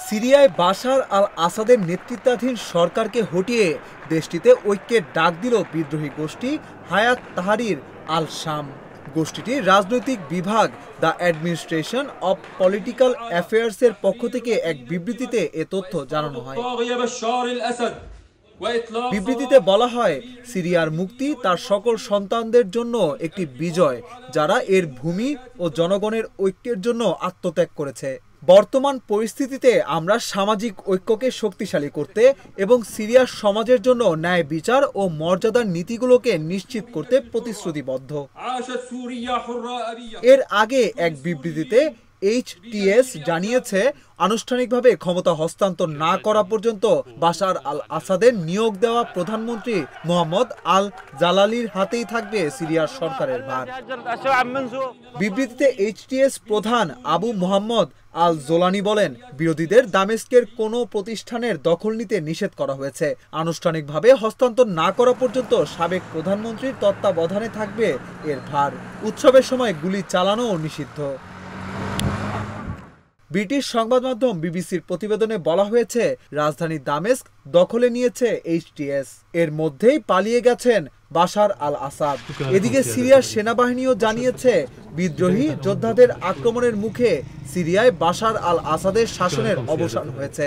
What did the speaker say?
সিরিয়ায় বাশার আল আসাদের নেতৃত্বাধীন সরকারকে হটিয়ে দেশটিতে ঐক্যের ডাক দিল বিদ্রোহী গোষ্ঠী হায়াত তাহরির আল শাম। গোষ্ঠীটির রাজনৈতিক বিভাগ দ্য অ্যাডমিনিস্ট্রেশন অব পলিটিক্যাল অ্যাফেয়ার্সের পক্ষ থেকে এক বিবৃতিতে এ তথ্য জানানো হয়। বিবৃতিতে বলা হয়, সিরিয়ার মুক্তি তার সকল সন্তানদের জন্য একটি বিজয়, যারা এর ভূমি ও জনগণের ঐক্যের জন্য আত্মত্যাগ করেছে। বর্তমান পরিস্থিতিতে আমরা সামাজিক ঐক্যকে শক্তিশালী করতে এবং সিরিয়ার সমাজের জন্য ন্যায় বিচার ও মর্যাদার নীতিগুলোকে নিশ্চিত করতে প্রতিশ্রুতিবদ্ধ। এর আগে এক বিবৃতিতে এইচটিএস জানিয়েছে, আনুষ্ঠানিকভাবে ক্ষমতা হস্তান্তর না করা পর্যন্ত বাশার আল আসাদের নিয়োগ দেওয়া প্রধানমন্ত্রী মোহাম্মদ আল জালালির হাতেই থাকবে সিরিয়ার সরকারের ভার। বিবৃতিতে এইচটিএস প্রধান আবু মোহাম্মদ আল জোলানি বলেন, বিরোধীদের দামেস্কের কোনো প্রতিষ্ঠানের দখল নিতে নিষেধ করা হয়েছে। আনুষ্ঠানিকভাবে হস্তান্তর না করা পর্যন্ত সাবেক প্রধানমন্ত্রীর তত্ত্বাবধানে থাকবে এর ভার। উৎসবের সময় গুলি চালানোও নিষিদ্ধ। ব্রিটিশ সংবাদ মাধ্যম বিবিসির প্রতিবেদনে বলা হয়েছে, রাজধানী দামেস্ক দখলে নিয়েছে এইচটিএস। এর মধ্যেই পালিয়ে গেছেন বাশার আল আসাদ। এদিকে সিরিয়ার সেনাবাহিনীও জানিয়েছে, বিদ্রোহী যোদ্ধাদের আক্রমণের মুখে সিরিয়ায় বাশার আল আসাদের শাসনের অবসান হয়েছে।